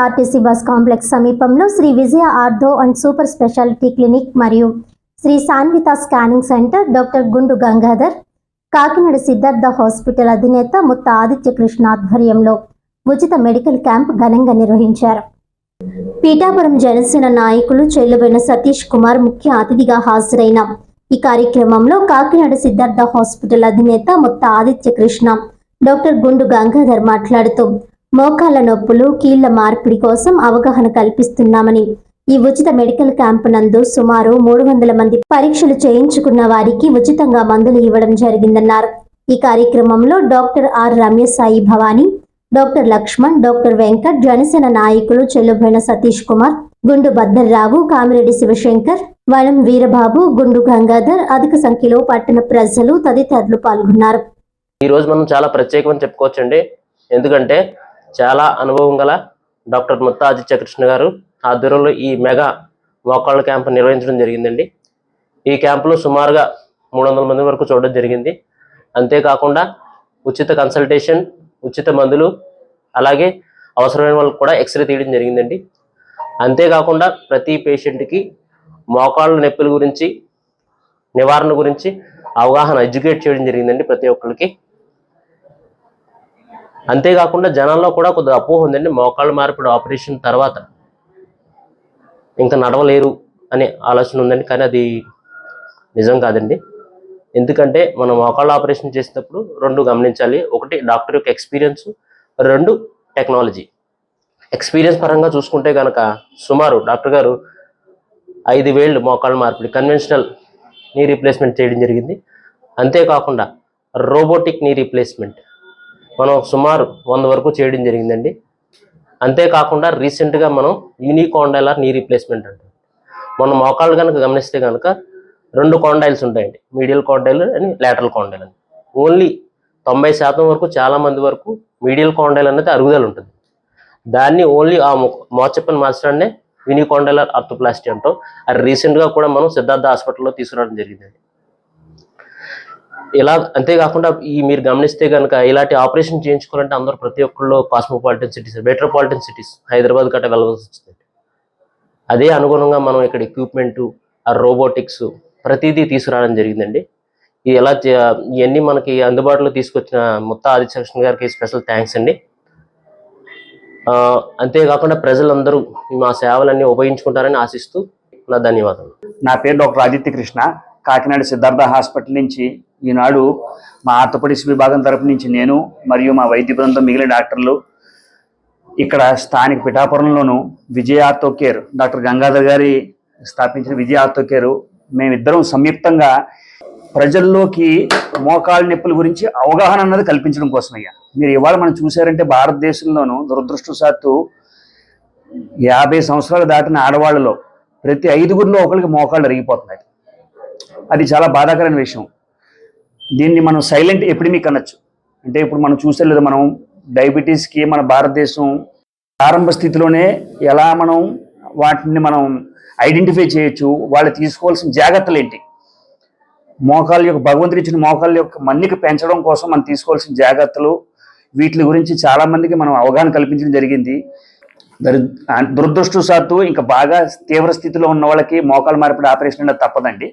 RTC bus complex సమీపంలో Shri Vijaya ortho and super speciality clinic మరియు Shri Sanvitha scanning centre doctor Gundu Gangadhar Kakinada Siddhartha hospital అధినేత ముత్త ఆదిత్య కృష్ణ ఆధ్వర్యంలో ఉచిత మెడికల్ క్యాంప్ ఘనంగా నిర్వహించారు. పీఠాపురం జనసేన నాయకులు చెల్లుబైన సతీష్ కుమార్ ముఖ్య అతిథిగా హాజరైన ఈ కార్యక్రమంలో కాకినాడ సిద్ధార్థ హాస్పిటల్ అధినేత ముత్త ఆదిత్య కృష్ణ డాక్టర్ గుండు గంగాధర్ మాట్లాడుతూ మోకాళ్ల నొప్పులు కీళ్ల మార్పిడి కోసం అవగాహన కల్పిస్తున్నామని, ఈ ఉచిత మెడికల్ క్యాంపు నందు సుమారు 300 మంది పరీక్షలు చేయించుకున్న వారికి ఉచితంగా మందులు ఇవ్వడం జరిగిందన్నారు. ఈ కార్యక్రమంలో doctor R Ramyasai Bhavani, doctor Lakshman, doctor Venkat, Janasena నాయకులు చెల్లుబైన సతీష్ కుమార్, గుండు భద్రరావు, కామిరెడ్డి శివశంకర్, వనం వీరబాబు, గుండు గంగాధర్, అధిక సంఖ్యలో పట్టణ ప్రజలు తదితరులు పాల్గొన్నారు. ఈ రోజు మనం చాలా ప్రత్యేకమని చెప్పుకోవచ్చండి. ఎందుకంటే చాలా అనుభవం గల డాక్టర్ ముత్త ఆదిత్య కృష్ణ గారు ఆధ్వర్యంలో ఈ మెగా మోకాళ్ళ క్యాంపు నిర్వహించడం జరిగిందండి. ఈ క్యాంపులో సుమారుగా 300 మంది వరకు చూడడం జరిగింది. అంతేకాకుండా ఉచిత కన్సల్టేషన్, ఉచిత మందులు, అలాగే అవసరమైన వాళ్ళకి కూడా ఎక్స్రే తీయడం జరిగిందండి. అంతేకాకుండా ప్రతి పేషెంట్కి మోకాళ్ళ నొప్పుల గురించి, నివారణ గురించి అవగాహన ఎడ్యుకేట్ చేయడం జరిగిందండి ప్రతి ఒక్కరికి. అంతేకాకుండా జనాల్లో కూడా కొద్దిగా అపోహ ఉందండి, మోకాళ్ళ మార్పిడి ఆపరేషన్ తర్వాత ఇంకా నడవలేరు అనే ఆలోచన ఉందండి. కానీ అది నిజం కాదండి. ఎందుకంటే మనం మోకాళ్ళ ఆపరేషన్ చేసినప్పుడు 2 గమనించాలి. ఒకటి డాక్టర్ యొక్క ఎక్స్పీరియన్స్, 2 టెక్నాలజీ. ఎక్స్పీరియన్స్ పరంగా చూసుకుంటే కనుక సుమారు డాక్టర్ గారు 5 వేళ్ళు మోకాళ్ళ మార్పిడి కన్వెన్షనల్ నీ రీప్లేస్మెంట్ చేయడం జరిగింది. అంతేకాకుండా రోబోటిక్ నీ రీప్లేస్మెంట్ మనం సుమారు 100 వరకు చేయడం జరిగిందండి. అంతేకాకుండా రీసెంట్గా మనం యూనికాండైలర్ నీ రీప్లేస్మెంట్ అంటాం. మనం మోకాళ్ళు కనుక గమనిస్తే కనుక 2 కాండైల్స్ ఉంటాయండి, మీడియల్ కాండైల్ అని లేటరల్ కాండైల్ అని. ఓన్లీ 90% వరకు చాలామంది వరకు మీడియల్ కాండైల్ అనేది అరుగుదల ఉంటుంది. దాన్ని ఓన్లీ ఆ మోచెప్పని మార్చడాన్ని యూనికాండైలర్ ఆర్థోప్లాస్టీ అంటాం. అది రీసెంట్గా కూడా మనం సిద్ధార్థ హాస్పిటల్లో తీసుకురావడం జరిగిందండి. ఇలా అంతేకాకుండా మీరు గమనిస్తే కనుక ఇలాంటి ఆపరేషన్ చేయించుకోవాలంటే అందరూ ప్రతి ఒక్కళ్ళు cosmopolitan cities, metropolitan cities, Hyderabad గట్రా వెళ్ళవలసి వస్తుంది. అదే అనుగుణంగా మనం ఇక్కడ ఎక్విప్మెంటు, ఆ రోబోటిక్స్ ప్రతిదీ తీసుకురావడం జరిగిందండి. ఇవన్నీ మనకి అందుబాటులో తీసుకొచ్చిన ముత్త ఆదిత్య కృష్ణ గారికి స్పెషల్ థ్యాంక్స్ అండి. అంతేకాకుండా ప్రజలందరూ మా సేవలన్నీ ఉపయోగించుకుంటారని ఆశిస్తూ నా ధన్యవాదాలు. నా పేరు డాక్టర్ ఆదిత్య కృష్ణ. కాకినాడ సిద్ధార్థ హాస్పిటల్ నుంచి ఈనాడు మా ఆర్థోపెడిక్స్ విభాగం తరపు నుంచి నేను మరియు మా వైద్య బృందం మిగిలిన డాక్టర్లు ఇక్కడ స్థానిక పిఠాపురంలోను విజయ ఆర్థో కేర్ డాక్టర్ గంగాధర్ గారి స్థాపించిన విజయ ఆర్థో కేరు మేమిద్దరం సంయుక్తంగా ప్రజల్లోకి మోకాళ్ళ నొప్పుల గురించి అవగాహన అన్నది కల్పించడం కోసమయ్యా. మీరు ఇవాళ మనం చూసారంటే భారతదేశంలోనూ దురదృష్టవశాత్తు 50 సంవత్సరాలు దాటిన ఆడవాళ్ళలో ప్రతి 5గురిలో ఒకరికి మోకాళ్ళు అరిగిపోతున్నాయి. అది చాలా బాధాకరమైన విషయం. దీన్ని మనం సైలెంట్ ఎపిడమిక్ అనొచ్చు. అంటే ఇప్పుడు మనం చూసే లేదు, మనం డయాబెటీస్కి మన భారతదేశం ప్రారంభ స్థితిలోనే ఎలా మనం వాటిని మనం ఐడెంటిఫై చేయొచ్చు, వాళ్ళు తీసుకోవాల్సిన జాగ్రత్తలు ఏంటి, మోకాళ్ళ యొక్క భగవంతుడు ఇచ్చిన మోకాళ్ళ యొక్క మన్నిక పెంచడం కోసం మనం తీసుకోవాల్సిన జాగ్రత్తలు, వీటి గురించి చాలామందికి మనం అవగాహన కల్పించడం జరిగింది. దురదృష్టవశాత్తు ఇంకా బాగా తీవ్ర స్థితిలో ఉన్న వాళ్ళకి మోకాళ్ళ మార్పిడి ఆపరేషన్ అనేది తప్పదండి.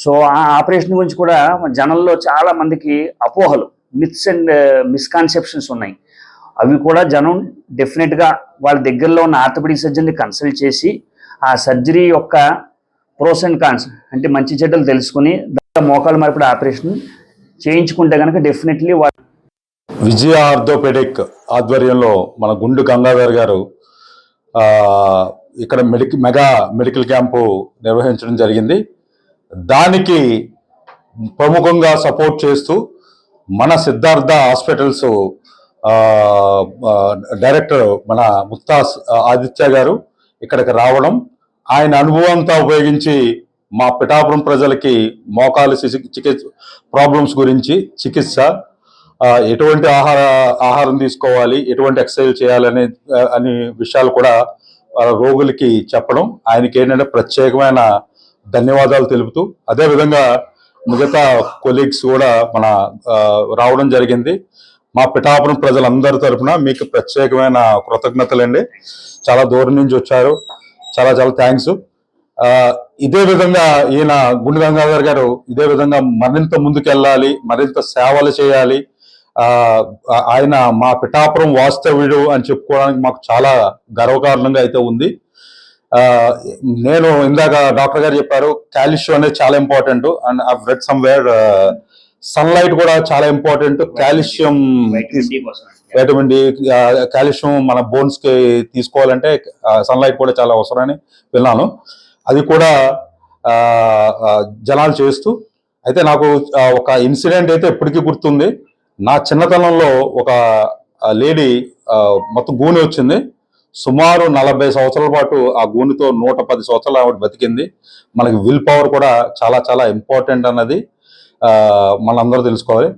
సో ఆ ఆపరేషన్ గురించి కూడా జనంలో చాలా మందికి అపోహలు, మిత్స్ అండ్ మిస్కాన్సెప్షన్స్ ఉన్నాయి. అవి కూడా జనం డెఫినెట్గా వాళ్ళ దగ్గరలో ఉన్న ఆర్థోపెడిక్ సర్జన్ని కన్సల్ట్ చేసి ఆ సర్జరీ యొక్క ప్రోస్ అండ్ కాన్స్ అంటే మంచి చెడ్డలు తెలుసుకుని మోకాళ్ళ మార్పిడి ఆపరేషన్ చేయించుకుంటే కనుక డెఫినెట్లీ విజయ ఆర్థోపెడిక్ ఆధ్వర్యంలో మన గుండు గంగాధర్ గారు ఇక్కడ మెగా మెడికల్ క్యాంపు నిర్వహించడం జరిగింది. దానికి ప్రముఖంగా సపోర్ట్ చేస్తూ మన సిద్ధార్థ హాస్పిటల్స్ డైరెక్టర్ మన ముత్త ఆదిత్య గారు ఇక్కడికి రావడం, ఆయన అనుభవంతో ఉపయోగించి మా పిఠాపురం ప్రజలకి మోకాలు ప్రాబ్లమ్స్ గురించి చికిత్స, ఎటువంటి ఆహారం తీసుకోవాలి, ఎటువంటి ఎక్సర్సైజ్ చేయాలనే విషయాలు కూడా రోగులకి చెప్పడం, ఆయనకి ఏంటంటే ప్రత్యేకమైన ధన్యవాదాలు తెలుపుతూ, అదేవిధంగా మిగతా కొలీగ్స్ కూడా మన రావడం జరిగింది. మా పిఠాపురం ప్రజలందరి తరపున మీకు ప్రత్యేకమైన కృతజ్ఞతలండి. చాలా దూరం నుంచి వచ్చారు, చాలా చాలా థ్యాంక్స్. ఇదే విధంగా ఈయన గుండు గంగాధర్ గారు ఇదే విధంగా మరింత ముందుకెళ్ళాలి, మరింత సేవలు చేయాలి. ఆయన మా పిఠాపురం వాస్తవ్యుడు అని చెప్పుకోవడానికి మాకు చాలా గర్వకారణంగా అయితే ఉంది. నేను ఇందాక డాక్టర్ గారు చెప్పారు కాల్షియం అనేది చాలా important and I read somewhere sunlight కూడా చాలా important. Calcium, vitamin D, calcium మన బోన్స్ కి తీసుకోవాలంటే సన్లైట్ కూడా చాలా అవసరమని విన్నాను. అది కూడా జనాలు చేస్తూ అయితే నాకు ఒక ఇన్సిడెంట్ అయితే ఎప్పటికీ గుర్తుంది. నా చిన్నతనంలో ఒక లేడీ మొత్తం గూని వచ్చింది. సుమారు 40 సంవత్సరాల పాటు ఆ గూనితో 110 సంవత్సరాలు ఆవిడ బతికింది. మనకి విల్ పవర్ కూడా చాలా చాలా ఇంపార్టెంట్ అన్నది మనందరూ తెలుసుకోవాలి.